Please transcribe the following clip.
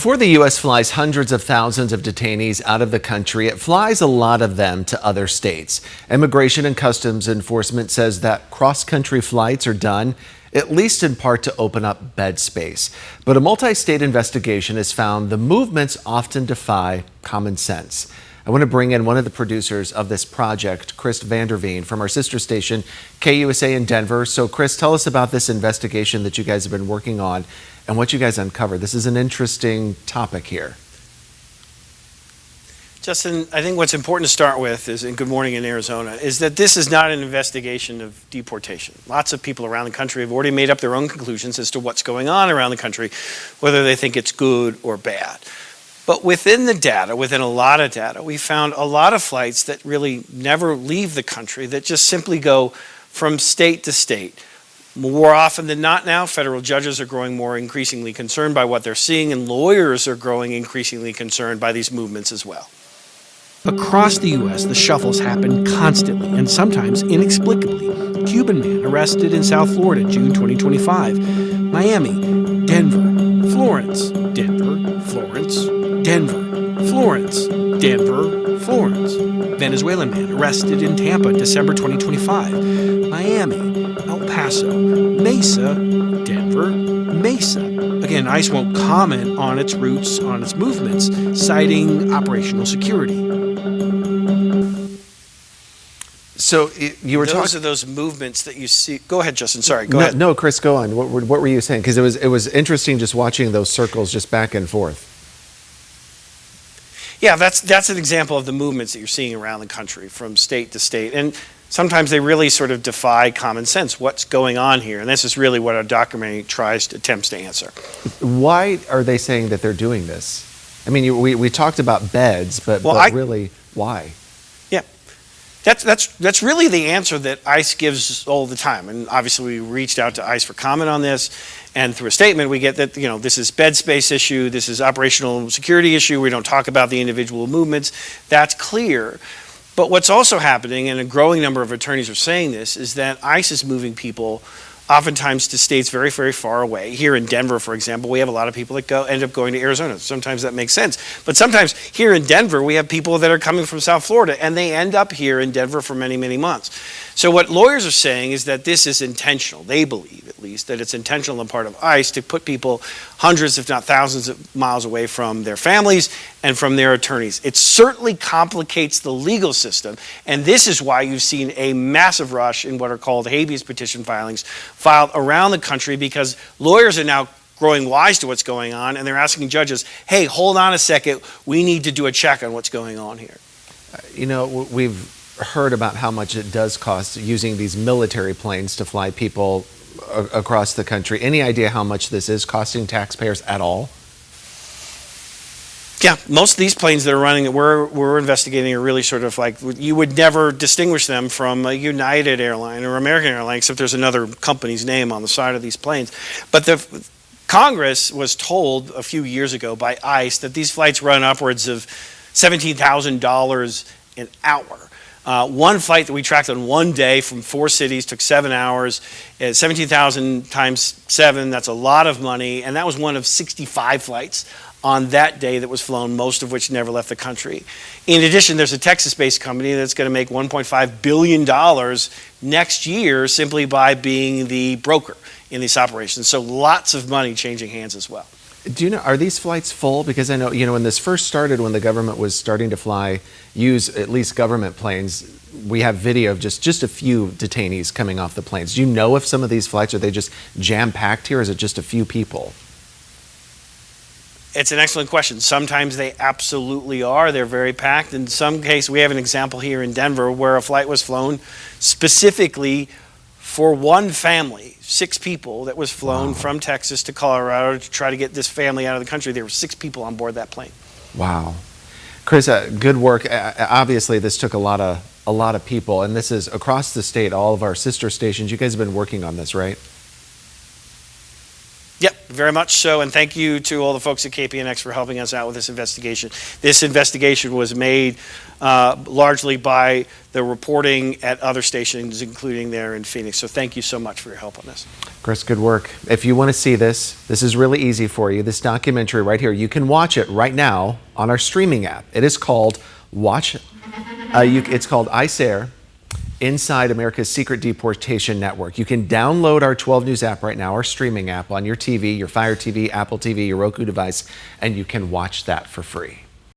Before the U.S. flies hundreds of thousands of detainees out of the country, it flies a lot of them to other states. Immigration and Customs Enforcement says that cross-country flights are done, at least in part, to open up bed space. But a multi-state investigation has found the movements often defy common sense. I want to bring in one of the producers of this project, Chris Vanderveen, from our sister station, KUSA in Denver. So, Chris, tell us about this investigation that you guys have been working on and what you guys uncovered. This is an interesting topic here. Justin, I think what's important to start with is, and good morning in Arizona, is that this is not an investigation of deportation. Lots of people around the country have already made up their own conclusions as to what's going on around the country, whether they think it's good or bad. But within the data, within a lot of data, we found a lot of flights that really never leave the country, that just simply go from state to state. More often than not now, federal judges are growing more increasingly concerned by what they're seeing, and lawyers are growing increasingly concerned by these movements as well. Across the U.S., the shuffles happen constantly and sometimes inexplicably. Cuban man arrested in South Florida, June 2025. Miami, Denver, Florence, Denver, Florence, Denver, Florence, Denver, Florence. Venezuelan man arrested in Tampa, December 2025. Miami, El Paso, Mesa, Denver, Mesa. Again, ICE won't comment on its routes, on its movements, citing operational security. So you were talking. Those are those movements that you see. Go ahead, Justin. Sorry. Go ahead. No, Chris, go on. What were you saying? Because it was interesting just watching those circles just back and forth. Yeah, that's an example of the movements that you're seeing around the country from state to state. And sometimes they really sort of defy common sense. What's going on here? And this is really what our documentary attempts to answer. Why are they saying that they're doing this? I mean, we talked about beds, but really, why? Yeah, that's really the answer that ICE gives all the time. And obviously, we reached out to ICE for comment on this. And through a statement, we get that, this is bed space issue, this is operational security issue. We don't talk about the individual movements. That's clear. But what's also happening, and a growing number of attorneys are saying this, is that ICE is moving people oftentimes to states very, very far away. Here in Denver, for example, we have a lot of people that end up going to Arizona. Sometimes that makes sense. But sometimes here in Denver, we have people that are coming from South Florida, and they end up here in Denver for many, many months. So what lawyers are saying is that this is intentional. They believe, at least, that it's intentional on the part of ICE to put people hundreds, if not thousands of miles away from their families and from their attorneys. It certainly complicates the legal system, and this is why you've seen a massive rush in what are called habeas petition filings filed around the country, because lawyers are now growing wise to what's going on, and they're asking judges, hey, hold on a second, we need to do a check on what's going on here. We've heard about how much it does cost using these military planes to fly people across the country. Any idea how much this is costing taxpayers at all? Yeah, most of these planes that are running that we're investigating are really sort of like, you would never distinguish them from a United airline or American airline, except there's another company's name on the side of these planes. But the Congress was told a few years ago by ICE that these flights run upwards of $17,000 an hour. One flight that we tracked on one day from 4 cities took 7 hours. 17,000 times 7, that's a lot of money. And that was one of 65 flights on that day that was flown, most of which never left the country. In addition, there's a Texas-based company that's going to make $1.5 billion next year simply by being the broker in these operations. So lots of money changing hands as well. Do you know, are these flights full? Because I know, when this first started, when the government was starting to use at least government planes, we have video of just a few detainees coming off the planes. Do you know if some of these flights, are they just jam-packed here, or is it just a few people? It's an excellent question. Sometimes they absolutely are. They're very packed. In some cases, we have an example here in Denver where a flight was flown specifically for one family, 6 people, that was flown from Texas to Colorado to try to get this family out of the country. There were 6 people on board that plane. Wow. Chris, good work. Obviously, this took a lot of people, and this is across the state, all of our sister stations. You guys have been working on this, right? Yep, very much so, and thank you to all the folks at KPNX for helping us out with this investigation. This investigation was made largely by the reporting at other stations, including there in Phoenix, so thank you so much for your help on this. Chris, good work. If you want to see this, this is really easy for you. This documentary right here, you can watch it right now on our streaming app. It is called it's called ICE Air, Inside America's Secret Deportation Network. You can download our 12 News app right now, our streaming app on your TV, your Fire TV, Apple TV, your Roku device, and you can watch that for free.